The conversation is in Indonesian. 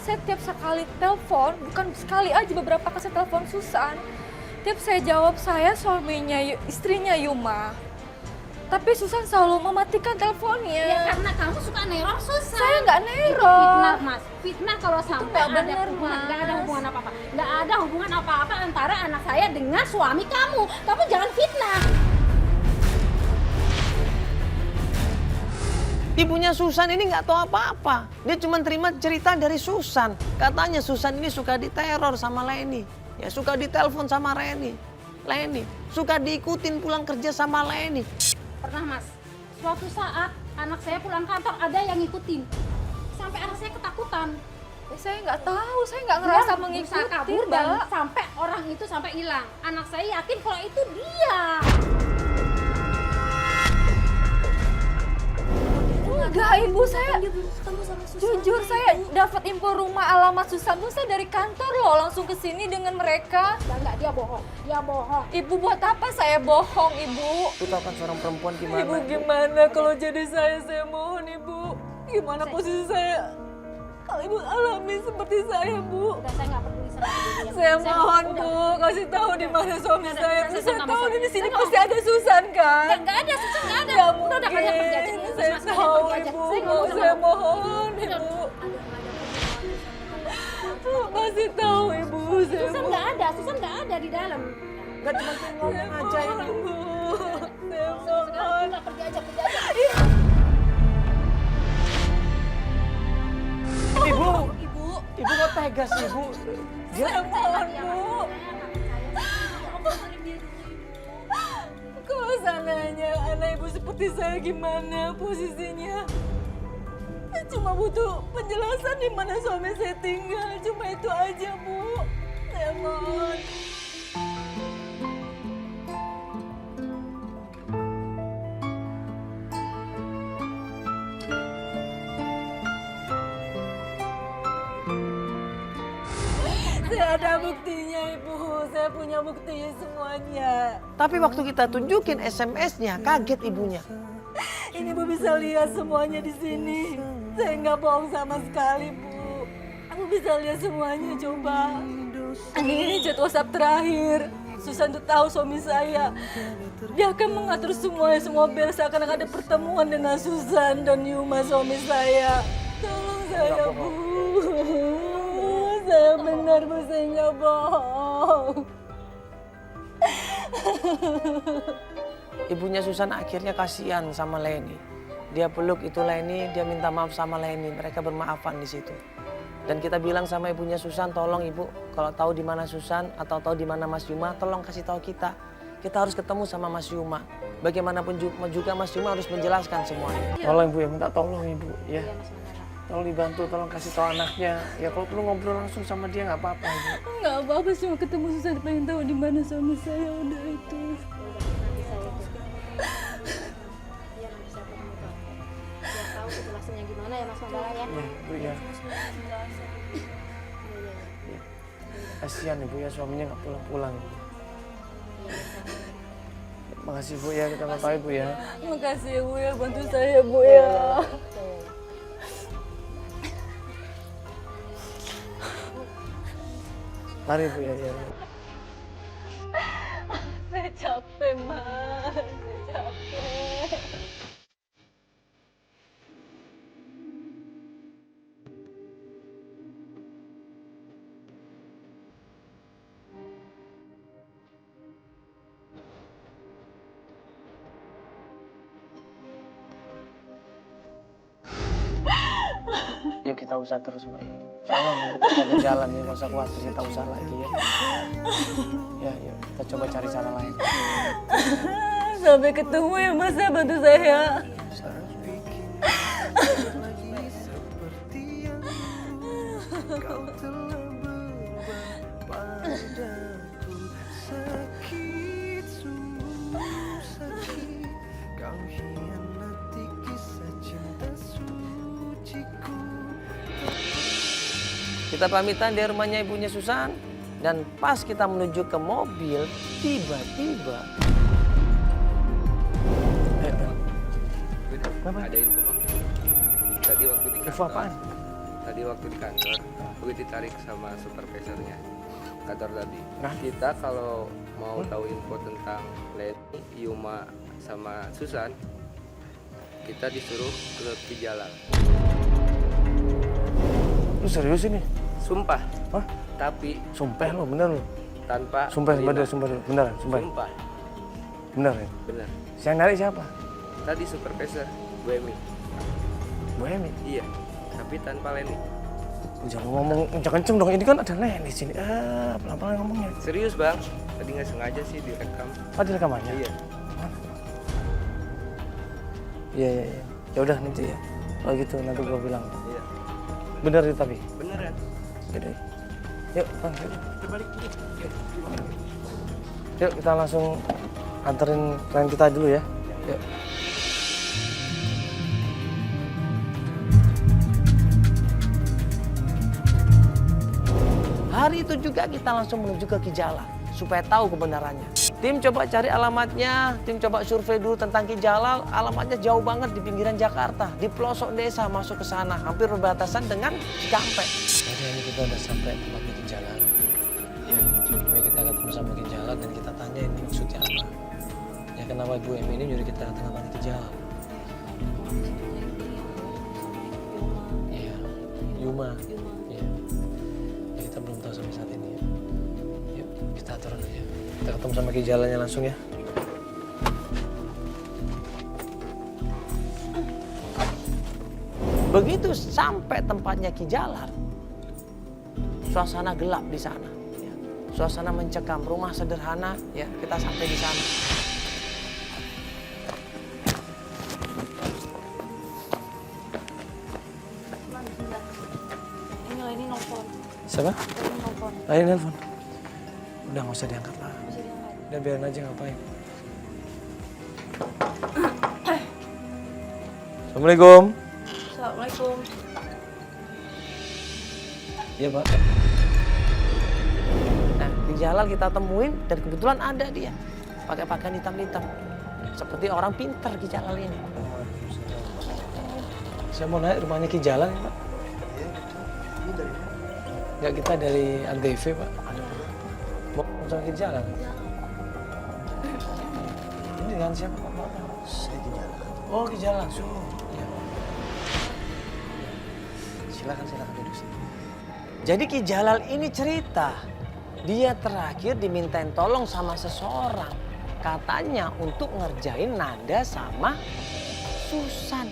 saya tiap sekali telepon, bukan sekali aja, beberapa kali saya telepon Susan. Tiap saya jawab saya suaminya, istrinya Yuma. Tapi Susan selalu mematikan teleponnya. Ya karena kamu suka neror Susan. Saya nggak neror. Itu fitnah Mas, fitnah kalau sampai nggak ada bener, hubungan, Mas. nggak ada hubungan apa-apa. Nggak ada hubungan apa-apa antara anak saya dengan suami kamu. Kamu jangan fitnah. Ibunya Susan ini nggak tahu apa-apa. Dia cuma terima cerita dari Susan. Katanya Susan ini suka diteror sama Leni. Ya suka ditelepon sama Leni. Suka diikutin pulang kerja sama Leni. Pernah Mas, suatu saat anak saya pulang kantor ada yang ngikutin. Sampai anak saya ketakutan. Saya nggak tahu, saya nggak ngerasa Dia mengikuti, berusaha kabur dan Mbak. sampai orang itu sampai hilang. Anak saya yakin kalau itu dia. Enggak, Ibu, saya jujur saya dapat info rumah alamat Susan tuh saya dari kantor loh, langsung ke sini dengan mereka. Enggak, dia bohong. Dia bohong. Ibu buat apa saya bohong, Ibu? Lu tahu kan seorang perempuan gimana? Ibu gimana kalau jadi saya mohon Ibu. Gimana posisi saya? Kalau Ibu alami seperti saya, Bu. Udah saya nggak peduli sama dia. Saya mohon, Bu, kasih tahu di mana suami saya. Saya tahu di sini pasti ada Susan kan? Nggak ada, Susan nggak ada. Nggak Udah kalian pergi aja. mungkin. Mas, Saya kalian tahu, pergi aja. Ibu. Saya nggak mau Saya sama- mohon, Ibu. Kasih tahu, Ibu. Saya Susan nggak ada, Susan nggak ada di dalam. Gak cuma ngomong aja ini. Bu. Saya Sekarang mohon. udah pergi aja. Ibu, Ibu. ibu kok tegas ibu? Dia Saya mohon, Bu. Kalau seandainya anak Ibu seperti saya gimana posisinya? Saya cuma butuh penjelasan di mana suami saya tinggal. Cuma itu aja, Bu. Saya mohon. Saya ada buktinya, Ibu. Saya punya buktinya semuanya. Tapi waktu kita tunjukin SMS-nya, kaget ibunya. Ini Bu bisa lihat semuanya di sini. Saya nggak bohong sama sekali, Bu. Aku bisa lihat semuanya, coba. Ini chat WhatsApp terakhir. Susan tuh tahu suami saya. Dia akan mengatur semua bel seakan ada pertemuan dengan Susan dan Yuma suami saya. Tolong saya, Bu. Saya benar, Bu. Saya nggak bohong. Ibunya Susan akhirnya kasihan sama Leni. Dia peluk itu Leni, dia minta maaf sama Leni. Mereka bermaafan di situ. Dan kita bilang sama ibunya Susan, tolong ibu, kalau tahu di mana Susan atau tahu di mana Mas Yuma, tolong kasih tahu kita. Kita harus ketemu sama Mas Yuma. Bagaimanapun juga Mas Yuma harus menjelaskan semuanya. Tolong ibu ya, minta tolong ibu ya. Tolong dibantu, tolong kasih tahu anaknya. Ya kalau perlu ngobrol langsung sama dia nggak apa-apa ibu. Nggak apa-apa, cuma ketemu Susan pengen tahu di mana suami saya udah itu. Iya, nanti saya ketemu kamu. Biar tahu jelasinnya gimana ya Mas Mandala ya. Ya ibu ya. Kasihan ibu ya, suaminya nggak pulang-pulang. Makasih bu ya, kita bapak ibu ya. Makasih ya, Bu ya, bantu saya, Bu ya. Mari bu ya. Saya capek, Mas. Saya capek. Yuk kita usaha terus bu. Soalnya kita ada jalan ya, nggak usah khawatir, kita usaha lagi ya. Ya yuk, kita coba cari cara lain. Sampai ketemu ya, Mas, ya, bantu saya. Kita pamitan dari rumahnya ibunya Susan. Dan pas kita menuju ke mobil, tiba-tiba... Ada info Bang. Tadi waktu di Info apaan? tadi waktu di kantor, gue ditarik sama supervisornya kantor tadi. Nah? Kita kalau mau tahu info tentang Leni, Yuma, sama Susan, kita disuruh ke Kijalal. Lu serius ini? Sumpah. Hah? Tapi Sumpah lo, bener lo? tanpa Sumpah, Lina. sumpah, beneran, sumpah. Sumpah, Bener ya? bener. Yang narik siapa? Tadi supervisor, Bu Emi. Bu Emi. Iya, tapi tanpa Leni. Jangan ngomong kenceng dong, ini kan ada Leni di sini. Pelan-pelan ngomongnya. Serius bang, tadi nggak sengaja sih direkam. Ada rekamannya? Iya. Iya. Ya udah nanti ya. Kalau gitu nanti gua bilang. Iya. Bener itu tapi. Beneran. Yaudah. Yuk, Bang. Yuk. Kita balik dulu. Yuk kita langsung anterin klien kita dulu ya. Yuk. Hari itu juga kita langsung menuju ke Kijala supaya tahu kebenarannya. Tim coba cari alamatnya, tim coba survei dulu tentang Kijala. Alamatnya jauh banget di pinggiran Jakarta, di pelosok desa masuk ke sana, hampir berbatasan dengan Cikampek. Jadi ini kita udah sampai tempatnya Kijala. Ya, supaya kita ketemu sama Kijala dan kita tanya ini maksudnya apa. Ya kenapa Bu Emi ini nyuruh kita datang ke Kijala? Iya, Yuma. Iya. Ya, kita belum tahu sampai saat ini ya. Yuk, kita atur aja. Kita ketemu sama Kijalanya langsung ya. Begitu sampai tempatnya Kijalan, suasana gelap di sana. Ya. Suasana mencekam, rumah sederhana, ya kita sampai di sana. Ini Leni nelfon. Siapa? Leni nelfon. Ayo nelfon. Udah nggak usah diangkat lah. Udah biarin aja ngapain. Assalamualaikum. Assalamualaikum. Iya Pak. Nah di jalan kita temuin dan kebetulan ada dia. Pakai pakaian hitam-hitam. Seperti orang pintar Ki Jalal ini. Saya mau naik rumahnya Ki Jalal ya Pak. Ini dari Enggak, kita dari Antv Pak. Mau sama Ki Jalal. Ini dengan siapa Pak? saya di jalan. Oh Ki Jalal langsung. Ya. Silakan duduk sini. Jadi Ki Jalal ini cerita, dia terakhir dimintain tolong sama seseorang. Katanya untuk ngerjain Nada sama Susan.